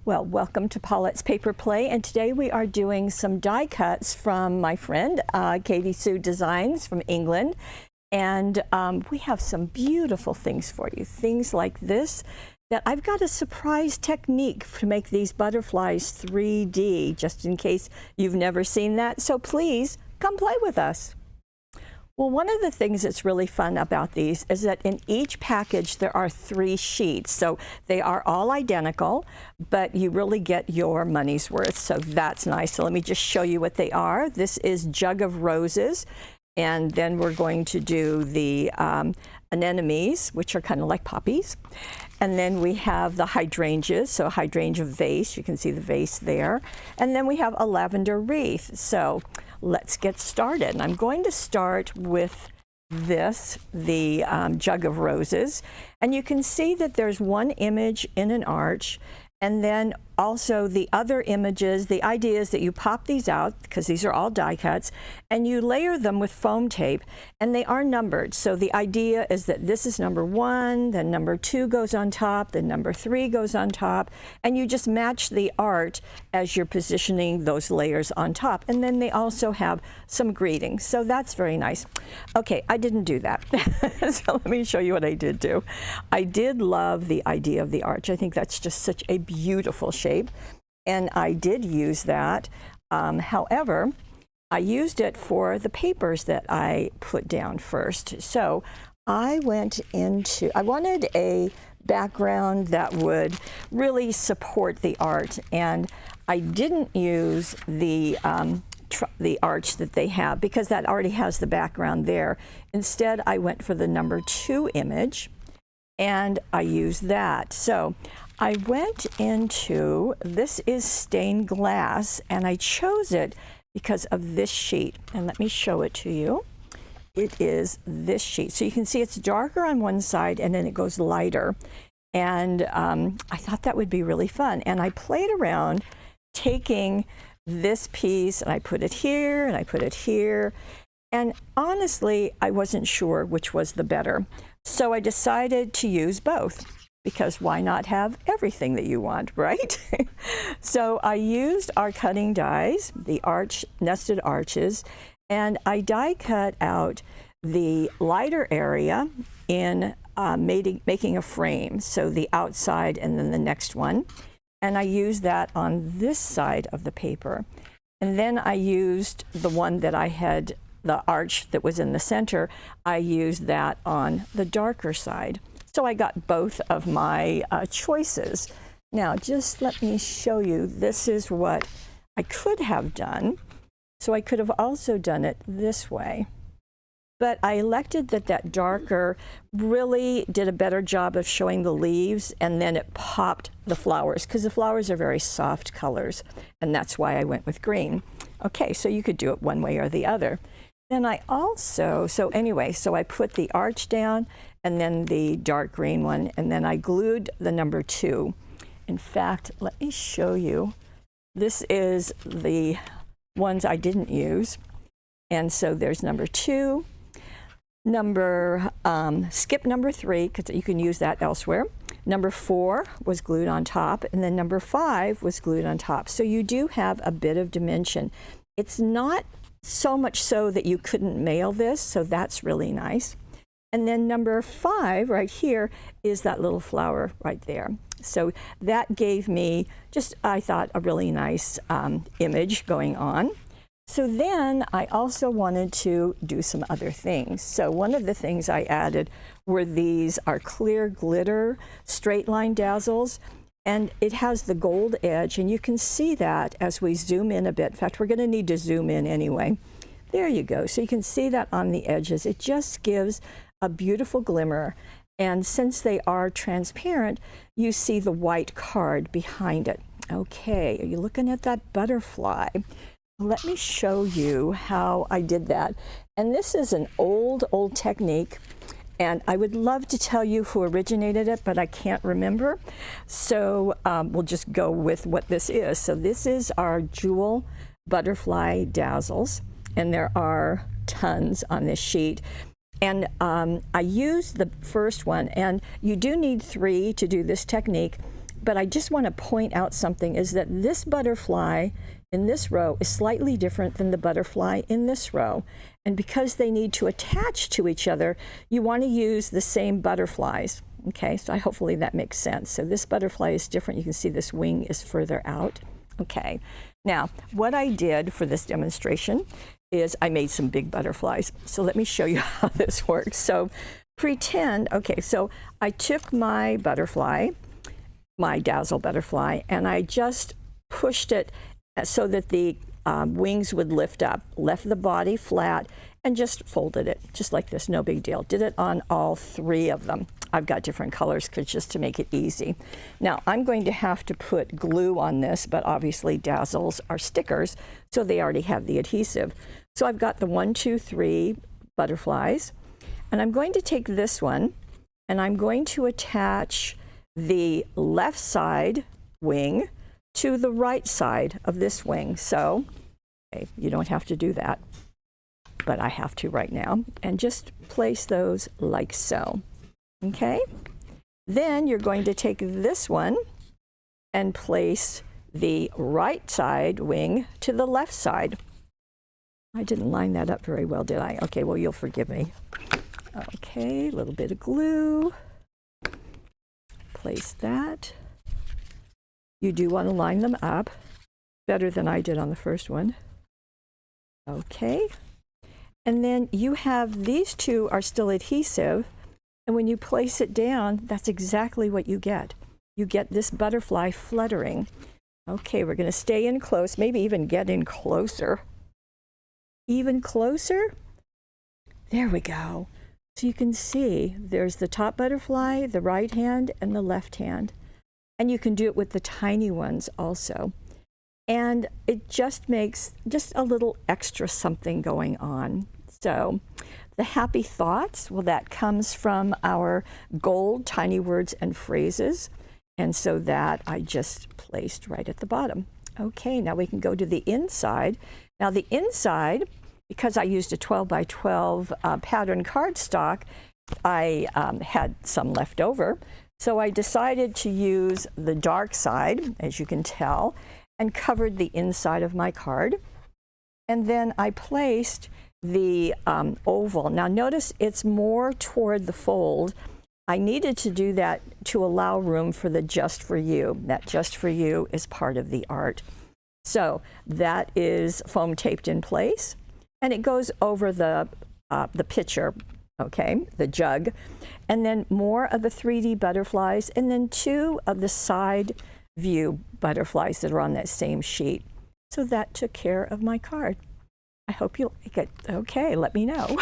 Well, welcome to Paulette's Paper Play, and today we are doing some die cuts from my friend Katy Designs from England, and we have some beautiful things for you. Things like this, that I've got a surprise technique to make these butterflies 3D, just in case you've never seen that, so please come play with us. Well, one of the things that's really fun about these is that in each package there are 3 sheets. So they are all identical, but you really get your money's worth. So that's nice. So let me just show you what they are. This is Jug of Roses. And then we're going to do the anemones, which are kind of like poppies. And then we have the hydrangeas, so a hydrangea vase. You can see the vase there. And then we have a lavender wreath. So let's get started. And I'm going to start with this, the Jug of Roses. And you can see that there's one image in an arch. And then also the other images, the idea is that you pop these out, because these are all die cuts, and you layer them with foam tape, and they are numbered. So the idea is that this is number 1, then number 2 goes on top, then number 3 goes on top, and you just match the art as you're positioning those layers on top. And then they also have some greetings, so that's very nice. Okay, I didn't do that. So let me show you what I did do. I did love the idea of the arch. I think that's just such a beautiful shape, and I did use that. However, I used it for the papers that I put down first. So I wanted a background that would really support the art, and I didn't use the arch that they have because that already has the background there. Instead, I went for the number 2 image, and I used that. So I went into, this is stained glass, and I chose it because of this sheet. And let me show it to you. It is this sheet. So you can see it's darker on one side and then it goes lighter. And I thought that would be really fun. And I played around taking this piece and I put it here and I put it here. And honestly, I wasn't sure which was the better. So I decided to use both, because why not have everything that you want, right? So I used our cutting dies, the nested arches, and I die cut out the lighter area in making a frame, so the outside and then the next one. And I used that on this side of the paper. And then I used the one that I had, the arch that was in the center, I used that on the darker side. So I got both of my choices. Now, just let me show you. This is what I could have done. So I could have also done it this way. But I elected that darker really did a better job of showing the leaves, and then it popped the flowers, because the flowers are very soft colors, and that's why I went with green. Okay, so you could do it one way or the other. Then I also, so I put the arch down, and then the dark green one, and then I glued the number 2. In fact, let me show you. This is the ones I didn't use. And so there's number 2, skip number 3, because you can use that elsewhere. Number 4 was glued on top, and then number 5 was glued on top. So you do have a bit of dimension. It's not so much so that you couldn't mail this, so that's really nice. And then number 5 right here is that little flower right there. So that gave me just, I thought, a really nice image going on. So then I also wanted to do some other things. So one of the things I added were these are clear glitter straight line dazzles. And it has the gold edge, and you can see that as we zoom in a bit. In fact, we're going to need to zoom in anyway. There you go. So you can see that on the edges. It just gives a beautiful glimmer. And since they are transparent, you see the white card behind it. Okay, are you looking at that butterfly? Let me show you how I did that. And this is an old technique. And I would love to tell you who originated it, but I can't remember. So we'll just go with what this is. So this is our jewel butterfly dazzles, and there are tons on this sheet. And I used the first one, and you do need 3 to do this technique. but I just want to point out something, is that this butterfly in this row is slightly different than the butterfly in this row. And because they need to attach to each other, you want to use the same butterflies. Okay, so hopefully that makes sense. So this butterfly is different. You can see this wing is further out. Okay, now what I did for this demonstration is I made some big butterflies. So let me show you how this works. So pretend, okay, so I took my butterfly, my dazzle butterfly, and I just pushed it so that the wings would lift up, left the body flat, and just folded it, just like this, no big deal. Did it on all 3 of them. I've got different colors just to make it easy. Now, I'm going to have to put glue on this, but obviously dazzles are stickers, so they already have the adhesive. So I've got the 1, 2, 3 butterflies, and I'm going to take this one, and I'm going to attach the left side wing to the right side of this wing. So, okay, you don't have to do that, but I have to right now, and just place those like so. Okay, then you're going to take this one and place the right side wing to the left side. I didn't line that up very well, did I? Okay, well, you'll forgive me. Okay, a little bit of glue. Place that. You do want to line them up better than I did on the first one. Okay, and then you have these 2 are still adhesive. And when you place it down, that's exactly what you get. You get this butterfly fluttering. Okay, we're going to stay in close, maybe even get in closer. Even closer. There we go. So you can see there's the top butterfly, the right hand, and the left hand. And you can do it with the tiny ones also. And it just makes just a little extra something going on. So the happy thoughts, well, that comes from our gold tiny words and phrases. And so that I just placed right at the bottom. Okay, now we can go to the inside. Now the inside, because I used a 12 by 12 pattern cardstock, I had some left over. So I decided to use the dark side, as you can tell, and covered the inside of my card. And then I placed the oval. Now notice it's more toward the fold. I needed to do that to allow room for the just for you. That just for you is part of the art. So that is foam taped in place, and it goes over the pitcher, okay, the jug, and then more of the 3D butterflies, and then 2 of the side view butterflies that are on that same sheet. So that took care of my card. I hope you'll like it. Okay, let me know.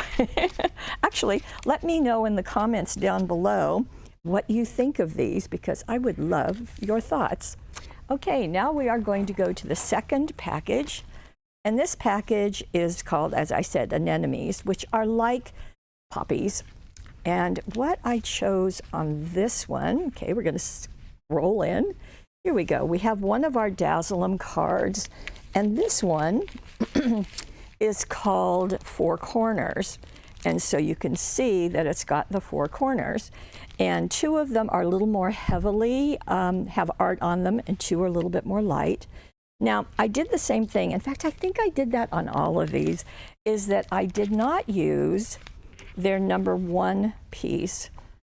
Actually, let me know in the comments down below what you think of these, because I would love your thoughts. Okay, now we are going to go to the second package. And this package is called, as I said, anemones, which are like poppies. And what I chose on this one, okay, we're going to scroll in. Here we go. We have one of our Dazzle 'em cards. And this one is called 4 Corners. And so you can see that it's got the 4 corners. And 2 of them are a little more heavily, have art on them, and 2 are a little bit more light. Now, I did the same thing. In fact, I think I did that on all of these, is that I did not use their number 1 piece,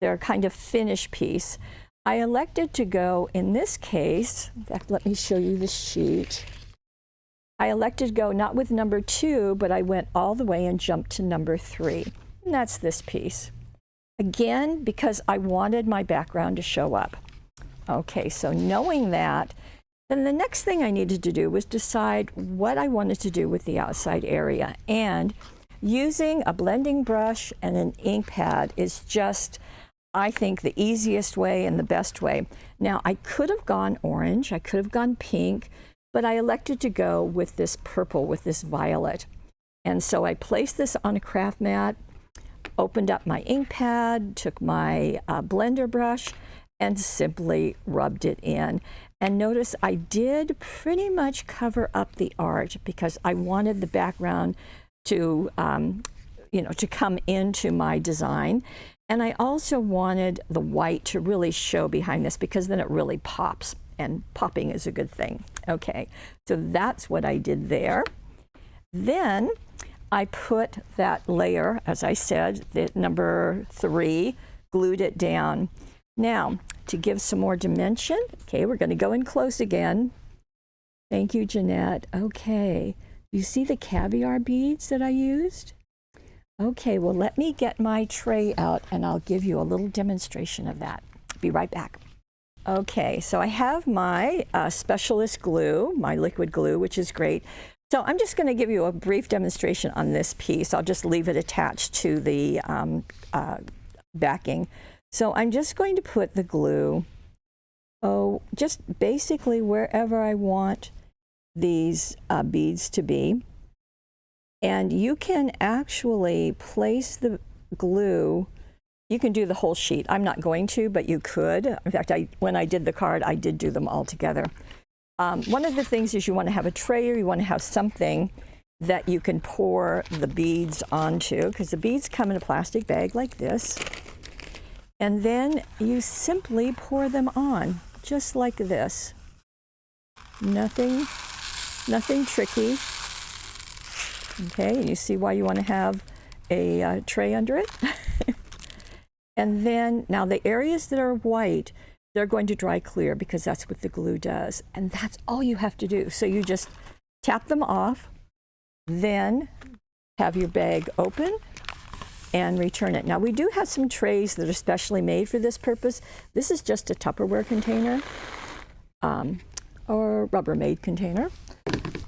their kind of finish piece. I elected to go, in this case, in fact, let me show you the sheet. I elected to go not with number 2, but I went all the way and jumped to number 3. And that's this piece. Again, because I wanted my background to show up. Okay, so knowing that, then the next thing I needed to do was decide what I wanted to do with the outside area. And using a blending brush and an ink pad is just, I think, the easiest way and the best way. Now, I could have gone orange, I could have gone pink, but I elected to go with this purple, with this violet. And so I placed this on a craft mat, opened up my ink pad, took my blender brush, and simply rubbed it in. And notice I did pretty much cover up the art because I wanted the background to, to come into my design. And I also wanted the white to really show behind this because then it really pops, and popping is a good thing. Okay, so that's what I did there. Then I put that layer, as I said, the number 3, glued it down. Now, to give some more dimension, okay, we're going to go in close again. Thank you, Jeanette. Okay, you see the caviar beads that I used? Okay, well, let me get my tray out and I'll give you a little demonstration of that. Be right back. Okay, so I have my specialist glue, my liquid glue, which is great. So I'm just going to give you a brief demonstration on this piece. I'll just leave it attached to the backing. So I'm just going to put the glue, just basically wherever I want these beads to be. And you can actually place the glue. You can do the whole sheet. I'm not going to, but you could. In fact, when I did the card, I did do them all together. One of the things is you want to have a tray, or you want to have something that you can pour the beads onto, because the beads come in a plastic bag like this. And then you simply pour them on, just like this. Nothing tricky. Okay, and you see why you want to have a tray under it. And then, now the areas that are white, they're going to dry clear because that's what the glue does. And that's all you have to do. So you just tap them off, then have your bag open and return it. Now we do have some trays that are specially made for this purpose. This is just a Tupperware container or Rubbermaid container.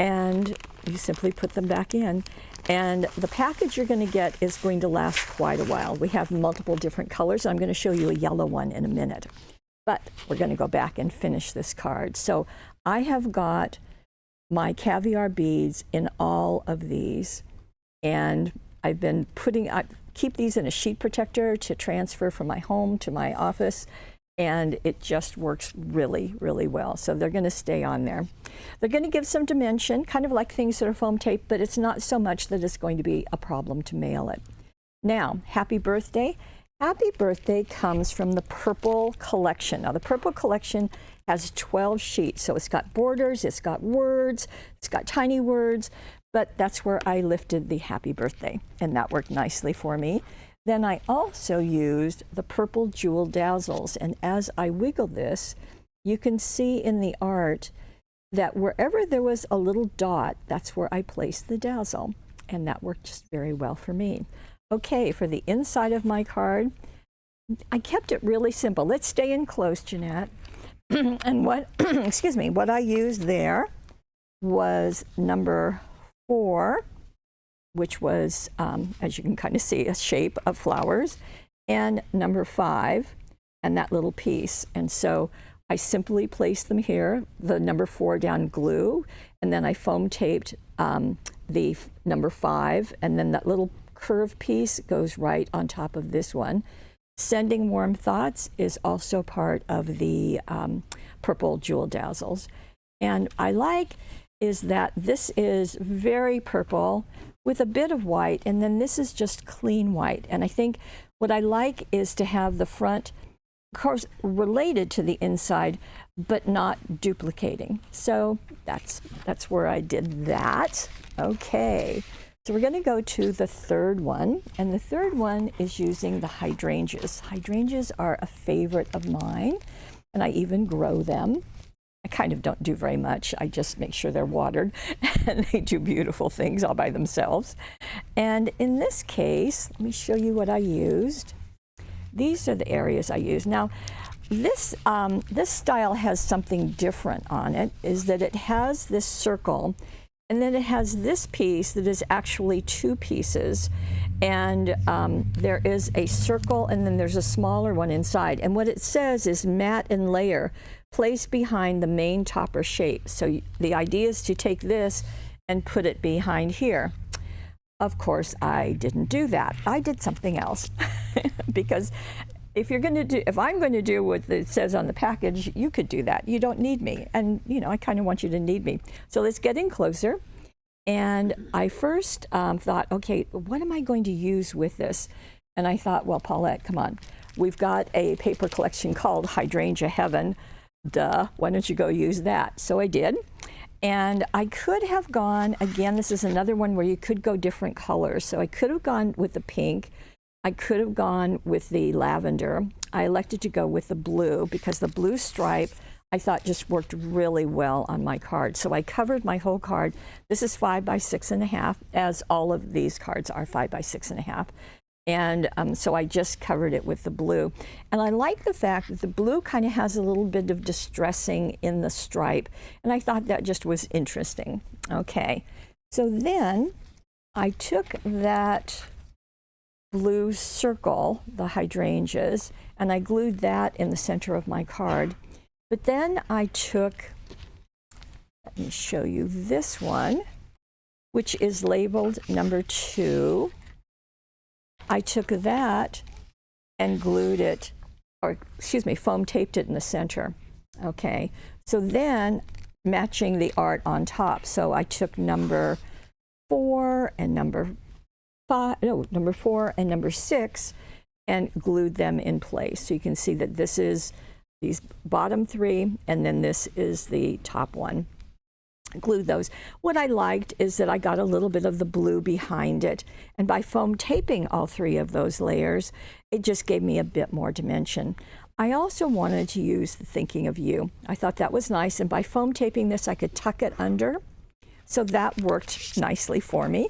And you simply put them back in. And the package you're going to get is going to last quite a while. We have multiple different colors. I'm going to show you a yellow one in a minute. But we're going to go back and finish this card. So I have got my caviar beads in all of these. And I've been I keep these in a sheet protector to transfer from my home to my office. And it just works really, really well. So they're going to stay on there. They're going to give some dimension, kind of like things that are foam tape, but it's not so much that it's going to be a problem to mail it. Now, happy birthday. Happy birthday comes from the Purple collection. Now, the Purple collection has 12 sheets. So it's got borders, it's got words, it's got tiny words, but that's where I lifted the happy birthday, and that worked nicely for me. Then I also used the Purple Jewel Dazzles, and as I wiggle this, you can see in the art that wherever there was a little dot, that's where I placed the dazzle, and that worked just very well for me. Okay, for the inside of my card, I kept it really simple. Let's stay in close, Jeanette. And what, excuse me, what I used there was number 4, which was, as you can kind of see, a shape of flowers, and number 5, and that little piece. And so I simply placed them here, the number 4 down glue, and then I foam taped the number 5, and then that little curved piece goes right on top of this one. Sending warm thoughts is also part of the Purple Jewel Dazzles. And I like is that this is very purple with a bit of white, and then this is just clean white. And I think what I like is to have the front, of course, related to the inside, but not duplicating. So that's where I did that. Okay, so we're going to go to the third one, and the third one is using the hydrangeas. Hydrangeas are a favorite of mine, and I even grow them. I kind of don't do very much. I just make sure they're watered, and they do beautiful things all by themselves. And in this case, let me show you what I used. These are the areas I used. Now, this style has something different on it, is that it has this circle, and then it has this piece that is actually 2 pieces. And there is a circle, and then there's a smaller one inside. And what it says is mat and layer placed behind the main topper shape. So the idea is to take this and put it behind here. Of course, I didn't do that. I did something else because if I'm going to do what it says on the package, you could do that. You don't need me. And, you know, I kind of want you to need me. So let's get in closer. And I first thought, okay, what am I going to use with this? And I thought, well, Paulette, come on. We've got a paper collection called Hydrangea Heaven. Duh, why don't you go use that? So I did. And I could have gone, again, this is another one where you could go different colors. So I could have gone with the pink. I could have gone with the lavender. I elected to go with the blue because the blue stripe I thought just worked really well on my card. So I covered my whole card. This is 5 by 6.5, as all of these cards are 5 by 6.5. And so I just covered it with the blue. And I like the fact that the blue kind of has a little bit of distressing in the stripe. And I thought that just was interesting. Okay, so then I took that blue circle, the hydrangeas, and I glued that in the center of my card. But then I took, let me show you this one, which is labeled number 2. I took that and glued it, or excuse me, foam taped it in the center. Okay, so then matching the art on top. So I took number 4 and number 4 and number 6 and glued them in place. So you can see that this is these bottom 3, and then this is the top one. Glued those. What I liked is that I got a little bit of the blue behind it, and by foam taping all 3 of those layers, it just gave me a bit more dimension. I also wanted to use the Thinking of You. I thought that was nice, and by foam taping this, I could tuck it under, so that worked nicely for me.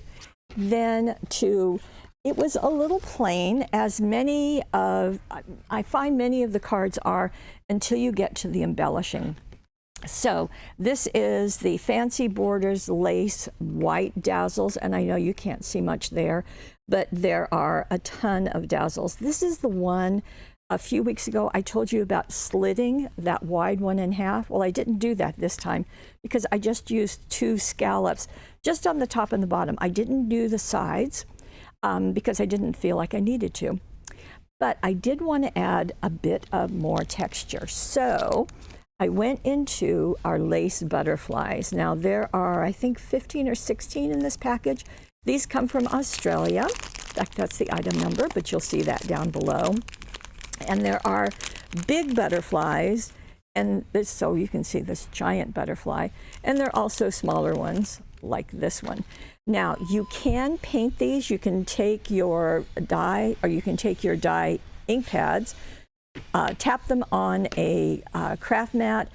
Then it was a little plain, as I find many of the cards are, until you get to the embellishing. So this is the Fancy Borders Lace White Dazzles, and I know you can't see much there, but there are a ton of dazzles. This is the one a few weeks ago I told you about slitting that wide one in half. Well, I didn't do that this time because I just used 2 scallops just on the top and the bottom. I didn't do the sides because I didn't feel like I needed to. But I did want to add a bit of more texture. So I went into our lace butterflies. Now there are, I think, 15 or 16 in this package. These come from Australia. In fact, that's the item number, but you'll see that down below. And there are big butterflies, and this, so you can see this giant butterfly. And there are also smaller ones like this one. Now you can paint these. You can take your dye, or you can take your dye ink pads, tap them on a craft mat,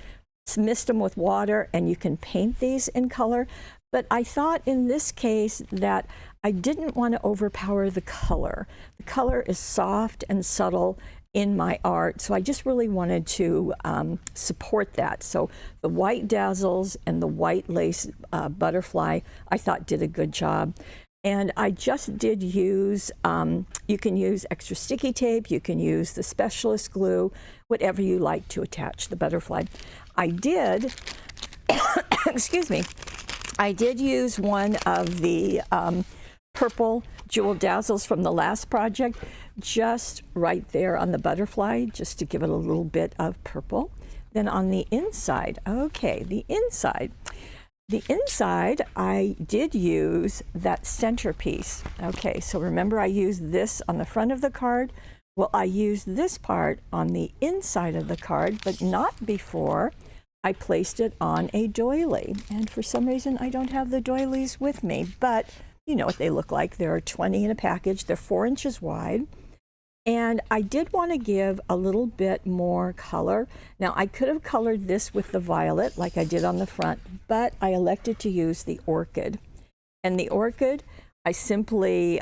mist them with water, and you can paint these in color. But I thought in this case that I didn't want to overpower the color. The color is soft and subtle in my art, so I just really wanted to support that. So the white dazzles and the white lace butterfly I thought did a good job. And I just did use, you can use extra sticky tape, you can use the specialist glue, whatever you like to attach the butterfly. I did, excuse me, I did use one of the purple jewel dazzles from the last project, just right there on the butterfly, just to give it a little bit of purple. Then on the inside, okay, the inside, I did use that centerpiece. Okay, so remember I used this on the front of the card. Well, I used this part on the inside of the card, but not before I placed it on a doily. And for some reason, I don't have the doilies with me, but you know what they look like. There are 20 in a package. They're 4 inches wide. And I did want to give a little bit more color. Now, I could have colored this with the violet like I did on the front, but I elected to use the orchid. And the orchid, I simply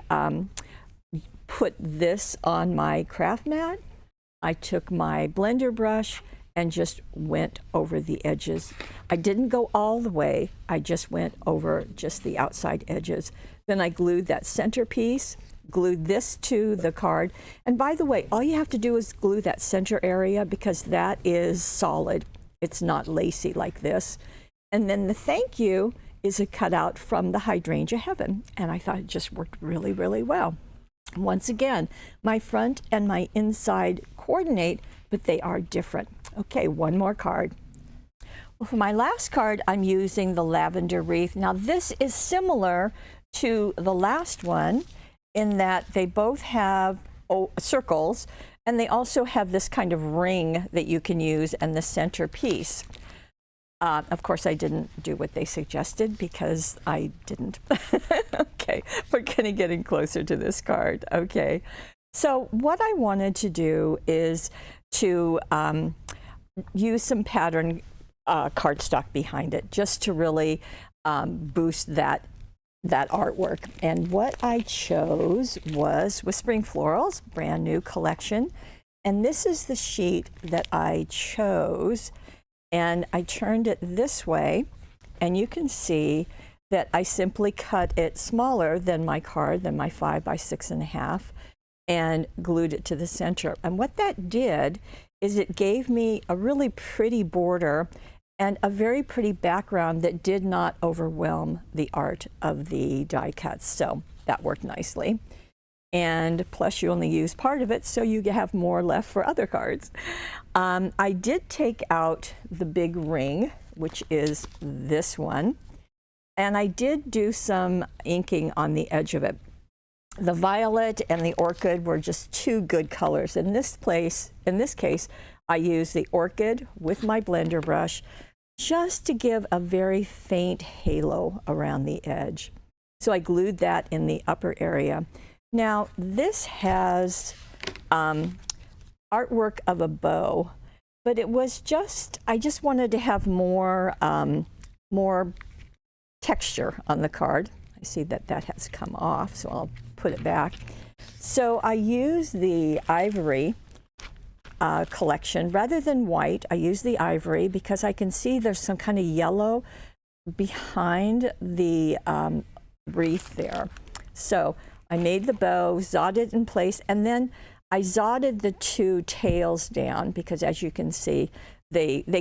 put this on my craft mat. I took my blender brush and just went over the edges. I didn't go all the way. I just went over just the outside edges. Then I glued that centerpiece, glued this to the card. And by the way, all you have to do is glue that center area because that is solid. It's not lacy like this. And then the thank you is a cutout from the Hydrangea Heaven. And I thought it just worked really, really well. Once again, my front and my inside coordinate, but they are different. Okay, one more card. Well, for my last card, I'm using the lavender wreath. Now this is similar to the last one in that they both have circles, and they also have this kind of ring that you can use in the center piece. Of course, I didn't do what they suggested because I didn't. Okay, we're getting closer to this card. Okay, so what I wanted to do is to use some pattern cardstock behind it, just to really boost that artwork. And what I chose was Whispering Floral's brand new collection, and this is the sheet that I chose. And I turned it this way, and you can see that I simply cut it smaller than my card, than my 5 by 6.5, and glued it to the center. And what that did is it gave me a really pretty border and a very pretty background that did not overwhelm the art of the die cuts. So that worked nicely. And plus you only use part of it, so you have more left for other cards. I did take out the big ring, which is this one, and I did do some inking on the edge of it. The violet and the orchid were just two good colors. In this case, I used the orchid with my blender brush just to give a very faint halo around the edge. So I glued that in the upper area. Now, this has artwork of a bow, but it was I just wanted to have more texture on the card. I see that has come off, so I'll put it back. So I use the ivory collection. Rather than white, I use the ivory because I can see there's some kind of yellow behind the wreath there. So I made the bow, zodded it in place, and then I zodded the two tails down because, as you can see, I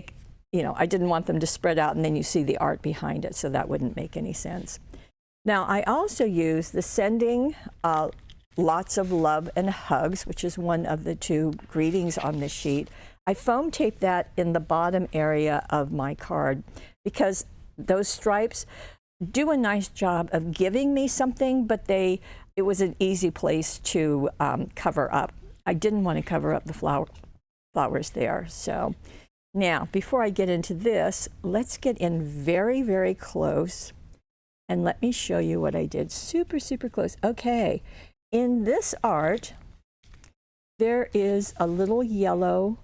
didn't want them to spread out and then you see the art behind it, so that wouldn't make any sense. Now, I also use the Sending Lots of Love and Hugs, which is one of the two greetings on this sheet. I foam taped that in the bottom area of my card because those stripes do a nice job of giving me something, but it was an easy place to cover up. I didn't want to cover up the flowers there. So now, before I get into this, let's get in very, very close. And let me show you what I did. Super, super close. Okay, in this art, there is a little yellow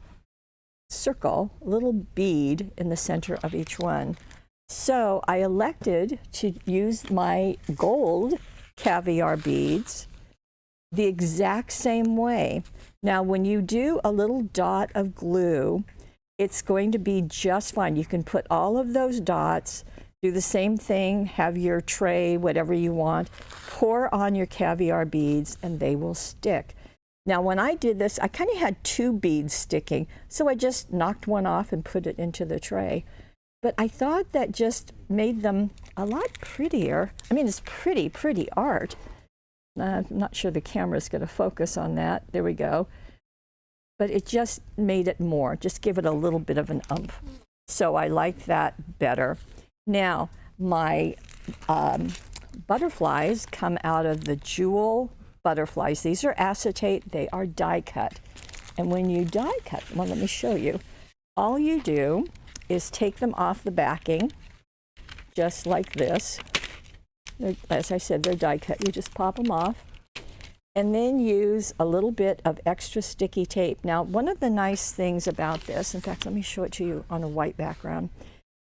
circle, a little bead in the center of each one. So I elected to use my gold caviar beads the exact same way. Now, when you do a little dot of glue, it's going to be just fine. You can put all of those dots, do the same thing, have your tray, whatever you want, pour on your caviar beads, and they will stick. Now, when I did this, I kind of had two beads sticking, so I just knocked one off and put it into the tray. But I thought that just made them a lot prettier. I mean, it's pretty, pretty art. I'm not sure the camera's going to focus on that. There we go. But it just made it more, just give it a little bit of an oomph. So I like that better. Now, my butterflies come out of the Jewel butterflies. These are acetate, they are die cut. And when you die cut, well, let me show you. All you do is take them off the backing, just like this. As I said, they're die cut. You just pop them off and then use a little bit of extra sticky tape. Now, one of the nice things about this, in fact, let me show it to you on a white background,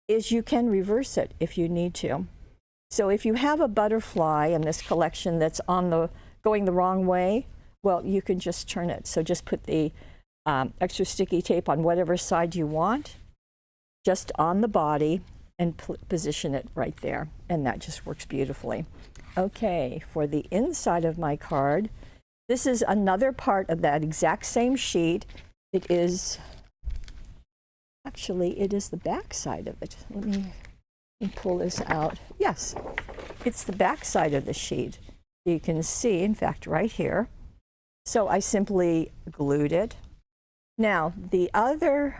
is you can reverse it if you need to. So if you have a butterfly in this collection that's going the wrong way, well, you can just turn it. So just put the extra sticky tape on whatever side you want, just on the body, and position it right there. And that just works beautifully. Okay, for the inside of my card, this is another part of that exact same sheet. It is, actually, it is the back side of it. Let me pull this out. Yes, it's the back side of the sheet. You can see, in fact, right here. So I simply glued it. Now, the other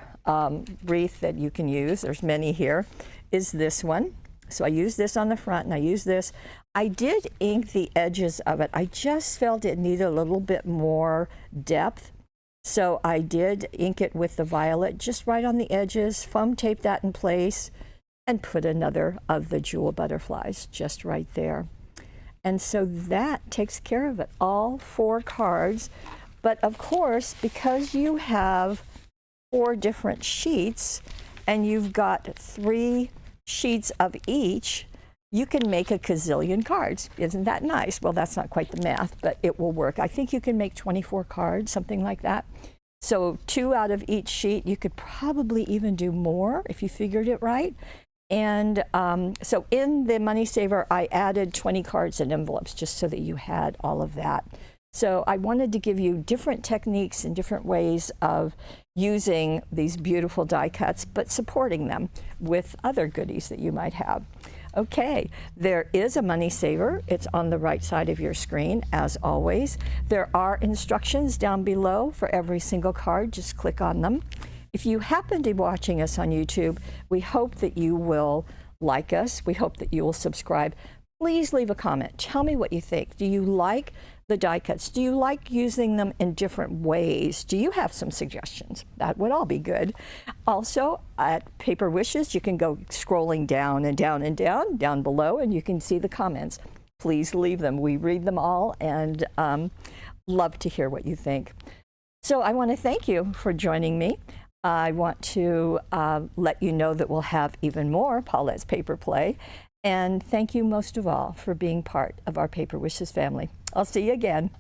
wreath that you can use, there's many here, is this one. So I use this on the front and I use this. I did ink the edges of it. I just felt it needed a little bit more depth. So I did ink it with the violet just right on the edges, foam tape that in place, and put another of the jewel butterflies just right there. And so that takes care of it, all 4 cards. But of course, because you have 4 different sheets and you've got 3 sheets of each, you can make a gazillion cards. Isn't that nice? Well, that's not quite the math, but it will work. I think you can make 24 cards, something like that. So 2 out of each sheet. You could probably even do more if you figured it right. And so in the Money Saver, I added 20 cards and envelopes just so that you had all of that. So I wanted to give you different techniques and different ways of using these beautiful die cuts, but supporting them with other goodies that you might have. Okay, there is a Money Saver. It's on the right side of your screen, as always. There are instructions down below for every single card. Just click on them. If you happen to be watching us on YouTube, we hope that you will like us. We hope that you will subscribe. Please leave a comment. Tell me what you think. Do you like the die cuts? Do you like using them in different ways? Do you have some suggestions? That would all be good. Also, at Paper Wishes, you can go scrolling down and down and down below, and you can see the comments. Please leave them. We read them all and love to hear what you think. So I want to thank you for joining me. I want to let you know that we'll have even more Paulette's Paper Play. And thank you most of all for being part of our Paper Wishes family. I'll see you again.